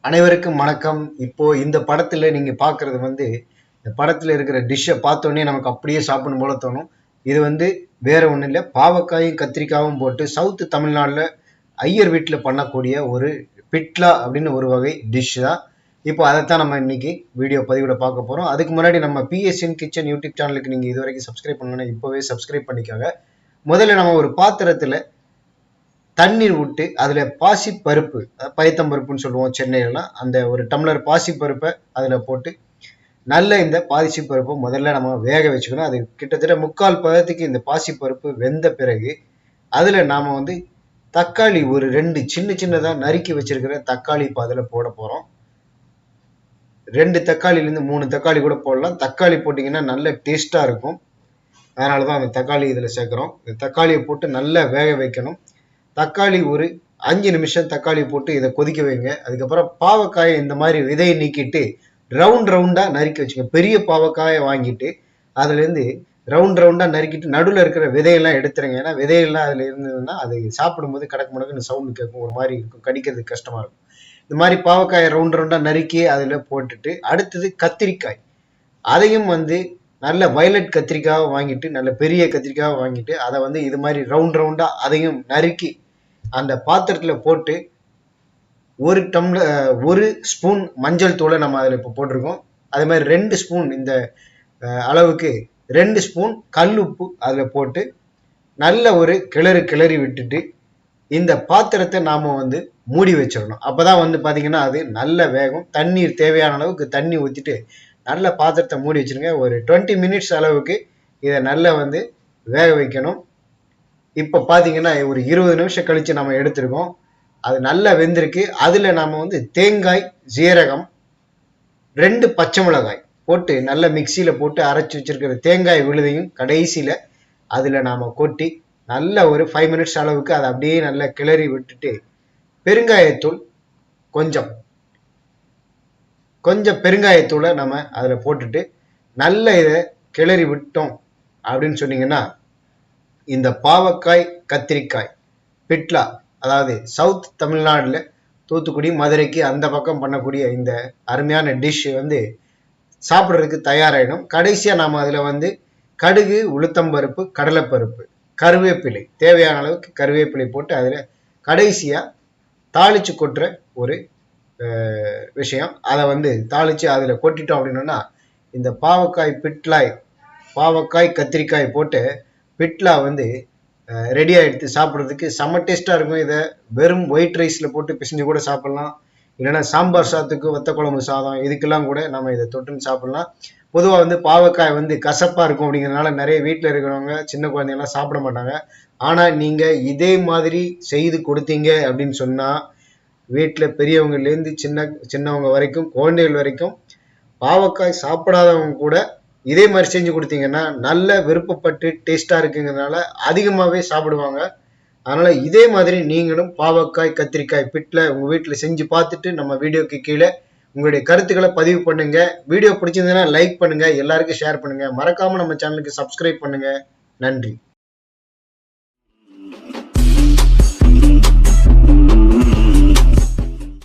அனைவருக்கும் வணக்கம். இப்போ இந்த படத்துல நீங்க பாக்குறது இந்த படத்துல இருக்கிற டிஷ்ஷை பார்த்தோன்னே நமக்கு அப்படியே சாப்பிடணும் போல தோணும். இது வேற ஒண்ணும் இல்ல. பாவக்காயும் கத்திரிக்காயும் போட்டு சவுத் தமிழ்நாடுல ஐயர் வீட்டுல பண்ணக்கூடிய ஒரு பிட்லா அப்படின்னு ஒரு வகை டிஷ் தான். இப்போ அதைத்தான் நம்ம இன்னைக்கு வீடியோ பதிவுல பார்க்க போறோம். அதுக்கு முன்னாடி நம்ம பிஎஸ்என் கிச்சன் யூடியூப் சேனலுக்கு நீங்க இது வரைக்கும் சப்ஸ்கிரைப் பண்ணணும்னா இப்பவே சப்ஸ்கிரைப் பண்ணிக்கோங்க. முதல்ல நம்ம ஒரு பாத்திரத்துல தண்ணீர் விட்டு அதுல பாசி பருப்பு, பயத்தம்பருப்புன்னு சொல்லுவோம் சென்னையிலாம், அந்த ஒரு டம்ளர் பாசி பருப்பை அதுல போட்டு நல்ல இந்த பாசி பருப்பை முதல்ல நம்ம வேக வச்சுக்கணும். அது கிட்டத்தட்ட 3/4 பதத்துக்கு இந்த பாசி பருப்பு வெந்த பிறகு அதுல நாம தக்காளி ஒரு 2 சின்ன சின்னதா நறுக்கி வச்சிருக்கிற தக்காளி இப்போ அதுல போட போறோம். 2 தக்காளிலேருந்து 3 தக்காளி கூட போடலாம். தக்காளி போட்டீங்கன்னா நல்ல டேஸ்டா இருக்கும். அதனாலதான் அந்த தக்காளி இதுல சேர்க்கிறோம். இந்த தக்காளியை போட்டு நல்லா வேக வைக்கணும். தக்காளி ஒரு 5 நிமிஷம் தக்காளி போட்டு இதை கொதிக்க வைங்க. அதுக்கப்புறம் பாவக்காயை இந்த மாதிரி விதையை நீக்கிட்டு ரவுண்டா நறுக்கி வச்சுங்க. பெரிய பாவக்காயை வாங்கிட்டு அதுல இருந்து ரவுண்டா நறுக்கிட்டு நடுவில் இருக்கிற விதையெல்லாம் எடுத்துருங்க. ஏன்னா விதையெல்லாம் அதுல இருந்ததுன்னா அது சாப்பிடும்போது கடக்கு முடக்குன்னு சவுண்டு கேட்கும், ஒரு மாதிரி இருக்கும், கடிக்கிறதுக்கு கஷ்டமா இருக்கும். இந்த மாதிரி பாவக்காயை ரவுண்டா நறுக்கி அதுல போட்டுட்டு அடுத்தது கத்திரிக்காய், அதையும் நல்ல வயலட் கத்திரிக்காய் வாங்கிட்டு, நல்ல பெரிய கத்திரிக்காய் வாங்கிட்டு அதை இது மாதிரி ரவுண்டா அதையும் நறுக்கி அந்த பாத்திரத்துல போட்டு ஒரு ஸ்பூன் மஞ்சள் தூளை நம்ம அதில் இப்போ போட்டிருக்கோம். அதே மாதிரி 2 ஸ்பூன் இந்த அளவுக்கு 2 ஸ்பூன் கல் உப்பு அதில் போட்டு நல்ல ஒரு கிளறி விட்டுட்டு இந்த பாத்திரத்தை நாம மூடி வச்சிடணும். அப்பதான் பாத்தீங்கன்னா அது நல்ல வேகம். தண்ணீர் தேவையான அளவுக்கு தண்ணி ஊற்றிட்டு நல்ல பாத்திரத்தை மூடி வச்சிருங்க. ஒரு 20 மினிட்ஸ் அளவுக்கு இதை நல்லா வேக வைக்கணும். இப்ப பாத்தீங்கன்னா ஒரு 20 நிமிஷம் கழிச்சு நம்ம எடுத்திருக்கோம். அது நல்லா வெந்திருக்கு. அதுல நாம தேங்காய், ஜீரகம், 2 பச்சை மிளகாய் போட்டு நல்ல மிக்சியில போட்டு அரைச்சு வச்சிருக்கிற தேங்காய் விழுதையும் கடைசியில அதுல நாம கொட்டி நல்ல ஒரு 5 மினிட்ஸ் அளவுக்கு அதை அப்படியே நல்லா கிளறி விட்டுட்டு பெருங்காயத்தூள் கொஞ்சம் பெருங்காயத்தூளை நம்ம அதுல போட்டுட்டு நல்ல இதை கிளறி விட்டோம் அப்படின்னு சொன்னீங்கன்னா இந்த பாவக்காய் கத்திரிக்காய் பிட்லா, அதாவது சவுத் தமிழ்நாடுல தூத்துக்குடி, மதுரைக்கு அந்த பக்கம் பண்ணக்கூடிய இந்த அருமையான டிஷ் சாப்பிட்றதுக்கு தயாராகிடும். கடைசியா நாம அதுல கடுகு, உளுத்தம்பருப்பு, கடலைப்பருப்பு, கருவேப்பிலை, தேவையான அளவுக்கு கருவேப்பிலை போட்டு அதுல கடைசியா தாளிச்சு கொட்டுற ஒரு விஷயம். அதை தாளிச்சு அதுல கொட்டிட்டோம் அப்படின்னா இந்த பாவக்காய் கத்திரிக்காய் போட்டு பிட்லா ரெடி ஆயிடுத்து. சாப்பிட்றதுக்கு செம்ம டேஸ்டா இருக்கும். இதை வெறும் ஒயிட் ரைஸ்ல போட்டு பிசைஞ்சு கூட சாப்பிடலாம். இல்லைன்னா சாம்பார் சாதத்துக்கு, வத்த குழம்பு சாதம், இதுக்கெல்லாம் கூட நம்ம இதை தொட்டுன்னு சாப்பிடலாம். பொதுவா பாவக்காய் கசப்பா இருக்கும் அப்படிங்கிறதுனால நிறைய வீட்டில் இருக்கிறவங்க சின்ன குழந்தைங்கலாம் சாப்பிட மாட்டாங்க. ஆனா நீங்க இதே மாதிரி செய்து கொடுத்தீங்க அப்படின்னு சொன்னா வீட்டுல பெரியவங்கலேருந்து சின்னவங்க வரைக்கும், குழந்தைகள் வரைக்கும், பாவக்காய் சாப்பிடாதவங்க கூட இதே மாதிரி செஞ்சு கொடுத்தீங்கன்னா நல்ல விருப்பப்பட்டு டேஸ்டா இருக்குங்கிறதுனால அதிகமாவே சாப்பிடுவாங்க. அதனால இதே மாதிரி நீங்களும் பாவக்காய் கத்திரிக்காய் பிட்ல உங்க வீட்டுல செஞ்சு பார்த்துட்டு நம்ம வீடியோக்கு கீழே உங்களுடைய கருத்துக்களை பதிவு பண்ணுங்க. வீடியோ பிடிச்சிருந்ததுன்னா லைக் பண்ணுங்க, எல்லாருக்கும் ஷேர் பண்ணுங்க, மறக்காம நம்ம சேனலுக்கு சப்ஸ்கிரைப் பண்ணுங்க. நன்றி.